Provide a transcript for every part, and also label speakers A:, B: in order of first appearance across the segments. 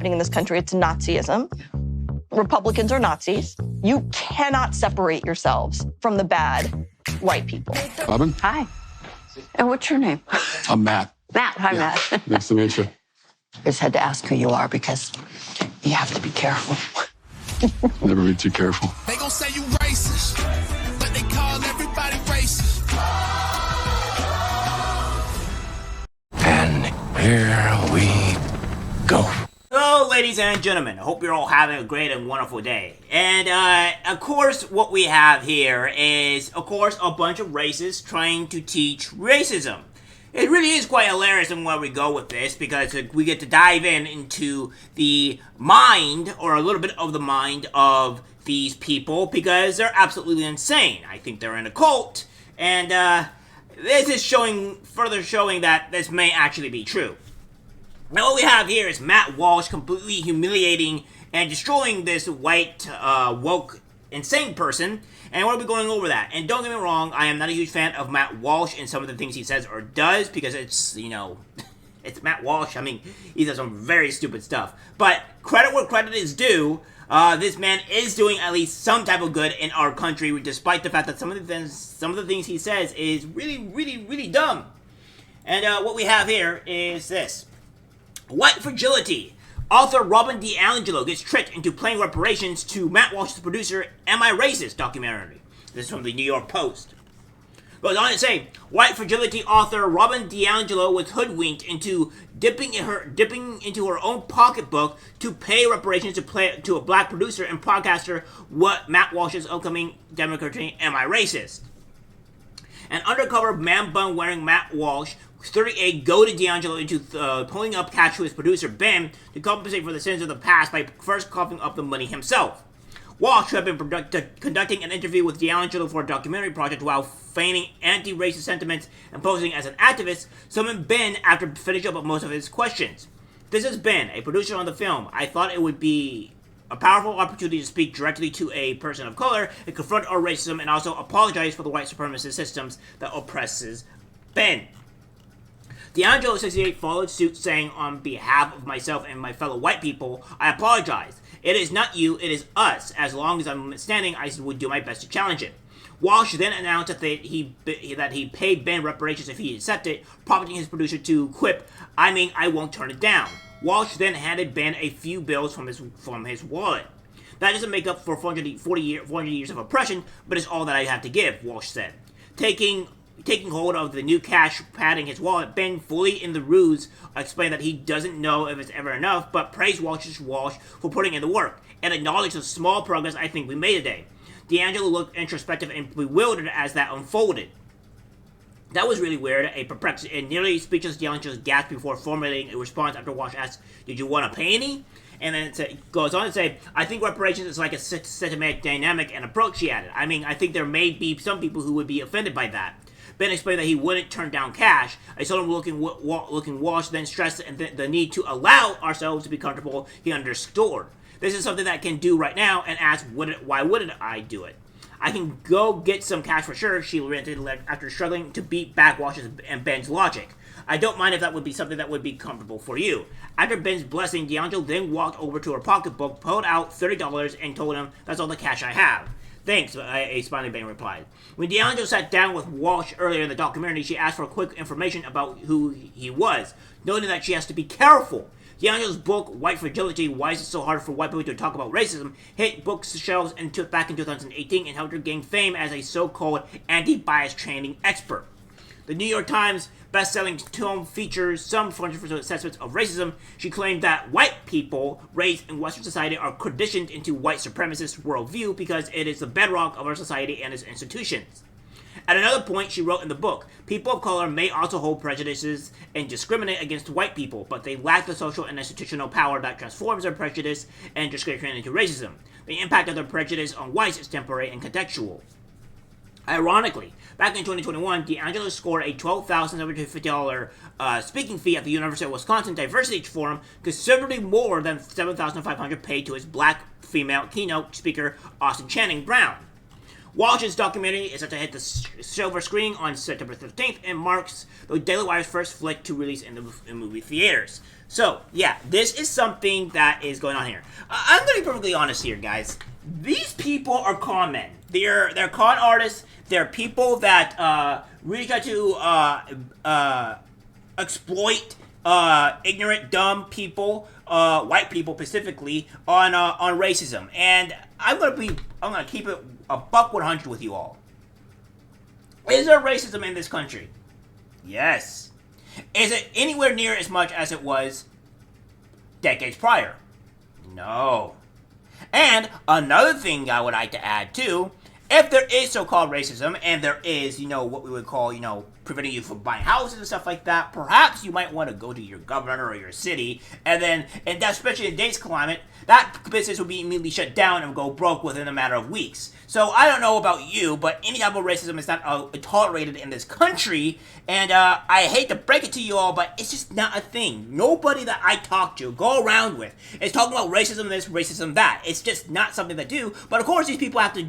A: happening in this country. It's Nazism. Republicans are Nazis. You cannot separate yourselves from the bad white people.
B: Robin?
C: Hi. And what's your name?
B: I'm Matt.
C: Matt. Hi,
B: Yeah.
C: Matt.
B: Nice to meet you.
C: Just had to ask who you are because you have to be careful.
B: Never be too careful.
D: They gon' say you racist, but they call everybody racist.
E: And here we go.
F: Hello, ladies and gentlemen. I hope you're all having a great and wonderful day. And, of course, what we have here is, of course, a bunch of racists trying to teach racism. It really is quite hilarious in where we go with this, because we get to dive into the mind, or a little bit of the mind of these people, because they're absolutely insane. I think they're in a cult, and, this is further showing that this may actually be true. Now what we have here is Matt Walsh completely humiliating and destroying this white, woke, insane person, and we'll be going over that. And don't get me wrong, I am not a huge fan of Matt Walsh and some of the things he says or does, because it's, you know, it's Matt Walsh. I mean, he does some very stupid stuff. But credit where credit is due, this man is doing at least some type of good in our country, despite the fact that some of the things he says is really dumb. And what we have here is this. White fragility. Author Robin DiAngelo gets tricked into paying reparations to Matt Walsh's producer, Am I Racist? Documentary. This is from the New York Post. Goes on to say, white fragility author Robin DiAngelo was hoodwinked into dipping into her own pocketbook to pay reparations to a black producer and podcaster what Matt Walsh's upcoming documentary, Am I Racist? An undercover man bun wearing Matt Walsh, 38, goaded DiAngelo into pulling up cash to his producer Ben to compensate for the sins of the past by first coughing up the money himself. Walsh, who had been conducting an interview with DiAngelo for a documentary project while feigning anti-racist sentiments and posing as an activist, summoned Ben after finishing up most of his questions. This is Ben, a producer on the film. I thought it would be a powerful opportunity to speak directly to a person of color and confront our racism and also apologize for the white supremacist systems that oppresses Ben. DiAngelo, 68, followed suit saying, on behalf of myself and my fellow white people, I apologize. It is not you, it is us. As long as I'm standing, I would do my best to challenge it. Walsh then announced that he paid Ben reparations if he accepted, prompting his producer to quip, I mean, I won't turn it down. Walsh then handed Ben a few bills from his wallet. That doesn't make up for 400 years of oppression, but it's all that I have to give, Walsh said. Taking hold of the new cash padding his wallet, Ben, fully in the ruse, explained that he doesn't know if it's ever enough, but praised Walsh for putting in the work, and acknowledged the small progress I think we made today. DiAngelo looked introspective and bewildered as that unfolded. That was really weird. A perplexed and nearly speechless DiAngelo gasped before formulating a response after Walsh asked, did you want a penny? And then it goes on to say, I think reparations is like a systematic dynamic and approach, she added. I mean, I think there may be some people who would be offended by that. Ben explained that he wouldn't turn down cash. I told him looking Walsh then stressed the need to allow ourselves to be comfortable, he underscored. This is something that I can do right now, and asked, why wouldn't I do it? I can go get some cash for sure, she ranted after struggling to beat back Walsh's and Ben's logic. I don't mind if that would be something that would be comfortable for you. After Ben's blessing, DiAngelo then walked over to her pocketbook, pulled out $30, and told him, that's all the cash I have. Thanks, a smiling Ben replied. When DiAngelo sat down with Walsh earlier in the documentary, she asked for quick information about who he was, noting that she has to be careful. DiAngelo's book, White Fragility, Why Is It So Hard for White People to Talk About Racism, hit bookshelves back in 2018 and helped her gain fame as a so-called anti-bias training expert. The New York Times best-selling tome features some controversial assessments of racism. She claimed that white people raised in Western society are conditioned into white supremacist worldview because it is the bedrock of our society and its institutions. At another point, she wrote in the book, people of color may also hold prejudices and discriminate against white people, but they lack the social and institutional power that transforms their prejudice and discrimination into racism. The impact of their prejudice on whites is temporary and contextual. Ironically, back in 2021, DiAngelo scored a $12,750 speaking fee at the University of Wisconsin Diversity Forum, considerably more than $7,500 paid to his black female keynote speaker, Austin Channing Brown. Walsh's documentary is set to hit the silver screen on September 15th and marks the Daily Wire's first flick to release in movie theaters. So, yeah, this is something that is going on here. I'm going to be perfectly honest here, guys. These people are con men. They're con artists. They're people that really try to exploit ignorant, dumb people, white people specifically, on racism. And I'm gonna keep it a buck 100 with you all. Is there racism in this country? Yes. Is it anywhere near as much as it was decades prior? No. And another thing I would like to add too, if there is so-called racism and there is, what we would call, preventing you from buying houses and stuff like that, perhaps you might want to go to your governor or your city, and that, especially in today's climate, that business will be immediately shut down and go broke within a matter of weeks. So I don't know about you, but any type of racism is not tolerated in this country, and I hate to break it to you all, but it's just not a thing. Nobody that I talk to, go around with, is talking about racism this, racism that. It's just not something they do, but of course these people have to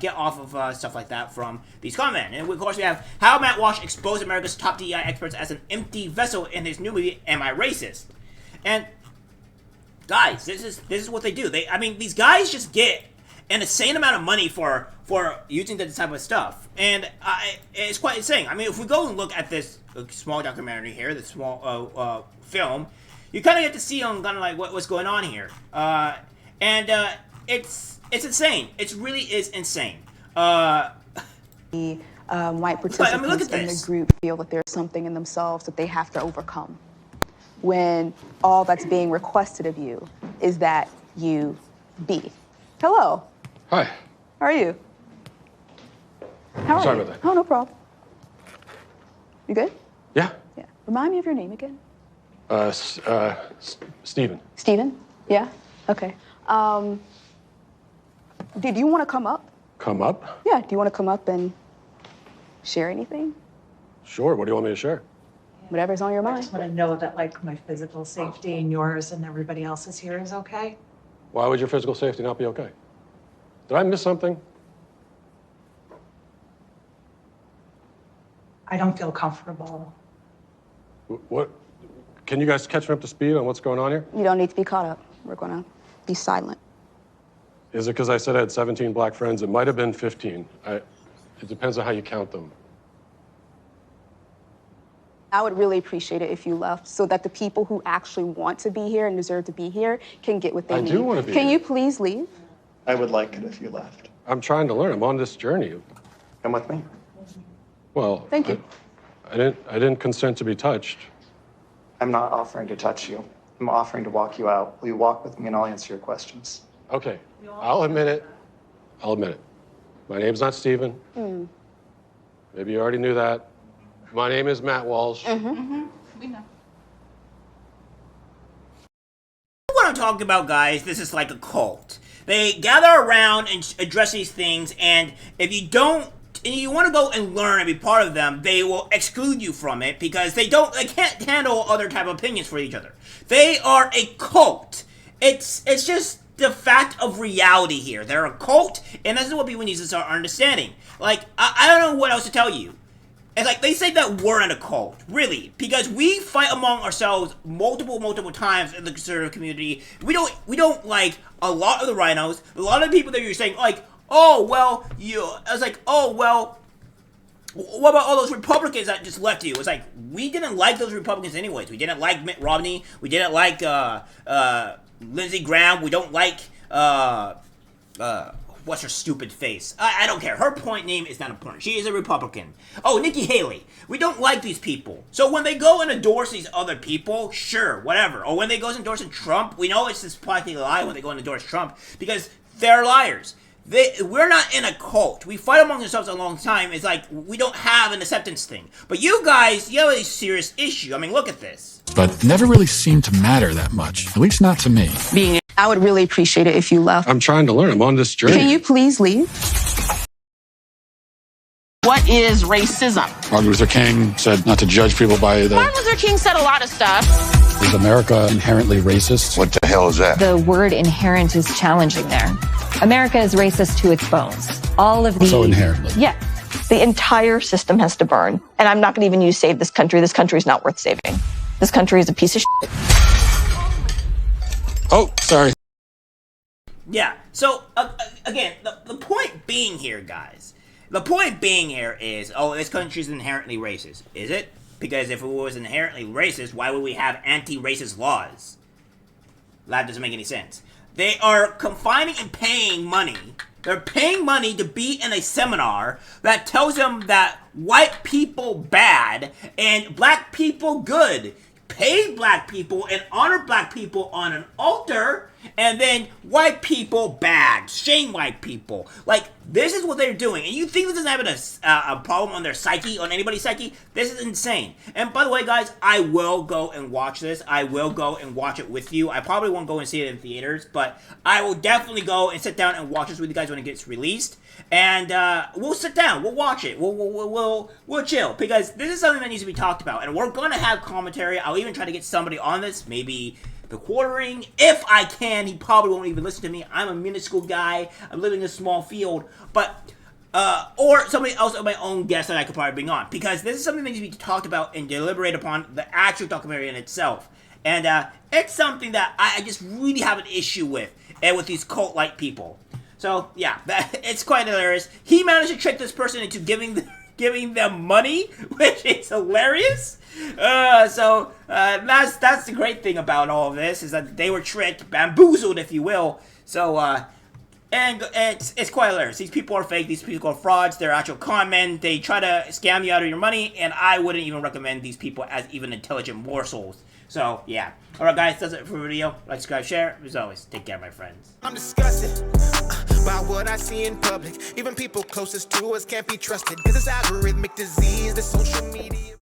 F: get off of stuff like that from these comments. And of course we have how Matt Walsh exposed America's top DEI experts as an empty vessel in his new movie, Am I Racist? And guys, this is what they do. These guys just get an insane amount of money for using this type of stuff, and it's quite insane. If we go and look at this small documentary here, this small film, you kind of get to see on kind of like what's going on here, and it's insane. It really is insane.
G: White participants in the group feel that there's something in themselves that they have to overcome, when all that's being requested of you is that you be. Hello.
B: Hi.
G: How are you? How are
B: Sorry
G: you?
B: about that.
G: Oh, no problem. You good?
B: Yeah.
G: Yeah. Remind me of your name again.
B: Steven.
G: Steven? Yeah? Okay. Did you want to come up?
B: Come up?
G: Yeah. Do you want to come up and share anything?
B: Sure. What do you want me to share?
G: Whatever's on your
H: I
G: mind.
H: just want to know that, like, my physical safety and yours and everybody else's here is okay.
B: Why would your physical safety not be okay? Did I miss something?
H: I don't feel comfortable.
B: What? Can you guys catch me up to speed on what's going on here?
G: You don't need to be caught up. We're going to be silent.
B: Is it because I said I had 17 black friends? It might have been 15. It depends on how you count them.
G: I would really appreciate it if you left so that the people who actually want to be here and deserve to be here can get what they need.
B: I do want to be
G: Can
B: here.
G: you please leave?
I: I would like it if you left.
B: I'm trying to learn. I'm on this journey.
I: Come with me.
B: Well,
G: Thank you.
B: I didn't consent to be touched.
I: I'm not offering to touch you. I'm offering to walk you out. Will you walk with me and I'll answer your questions?
B: Okay, I'll admit it. My name's not Steven. Maybe you already knew that. My name is Matt Walsh.
H: We know.
F: What I'm talking about, guys, this is like a cult. They gather around and address these things, and if you don't, and you want to go and learn and be part of them, they will exclude you from it because they can't handle other type of opinions for each other. They are a cult. It's just the fact of reality here. They're a cult, and this is what people need to start understanding. Like, I don't know what else to tell you. It's like, they say that we're in a cult, really, because we fight among ourselves multiple times in the conservative community. We don't like a lot of the rhinos, a lot of the people that you're saying, like, oh, well, I was like, oh, well, what about all those Republicans that just left you? It's like, we didn't like those Republicans anyways. We didn't like Mitt Romney. We didn't like, Lindsey Graham. We don't like, what's her stupid face? I don't care. Her point name is not important. She is a Republican. Oh, Nikki Haley. We don't like these people. So when they go and endorse these other people, sure, whatever. Or when they go and endorse Trump, we know it's this practically lie when they go and endorse Trump because they're liars. We're not in a cult. We fight among ourselves a long time. It's like we don't have an acceptance thing. But you guys, you have a serious issue. I mean, look at this.
E: But never really seemed to matter that much, at least not to me.
G: I would really appreciate it if you left.
B: I'm trying to learn. I'm on this journey.
G: Can you please leave?
C: What is racism?
B: Martin Luther King said not to judge people by the...
C: Martin Luther King said a lot of stuff.
E: Is America inherently racist?
J: What the hell is that?
K: The word inherent is challenging there. America is racist to its bones. All of the...
E: So inherently.
K: Yeah.
A: The entire system has to burn. And I'm not going to even use save this country. This country is not worth saving. This country is a piece of shit.
E: Oh, sorry.
F: Yeah, so, again, the point being here, guys, the point being here is, oh, this country is inherently racist. Is it? Because if it was inherently racist, why would we have anti-racist laws? That doesn't make any sense. They are confining and paying money. They're paying money to be in a seminar that tells them that white people bad and black people good. Pay black people and honor black people on an altar, and then white people bad. Shame white people. Like, this is what they're doing. And you think this isn't having a problem on their psyche, on anybody's psyche? This is insane. And by the way, guys, I will go and watch this. I will go and watch it with you. I probably won't go and see it in theaters, but I will definitely go and sit down and watch this with you guys when it gets released. And we'll sit down, we'll watch it, we'll chill, because this is something that needs to be talked about, and we're gonna have commentary. I'll even try to get somebody on this, maybe the Quartering, if I can. He probably won't even listen to me. I'm a minuscule guy, I'm living in a small field, but or somebody else of my own guest that I could probably bring on, because this is something that needs to be talked about and deliberated upon, the actual documentary in itself. And it's something that I just really have an issue with, and with these cult-like people. So, yeah, it's quite hilarious. He managed to trick this person into giving them money, which is hilarious. That's the great thing about all of this, is that they were tricked, bamboozled, if you will. So, and it's quite hilarious. These people are fake. These people are frauds. They're actual con men. They try to scam you out of your money, and I wouldn't even recommend these people as even intelligent morsels. So, yeah. Alright, guys, that's it for the video. Like, subscribe, share. As always, take care, my friends.
D: I'm disgusted by what I see in public. Even people closest to us can't be trusted. Cause it's algorithmic disease, the social media.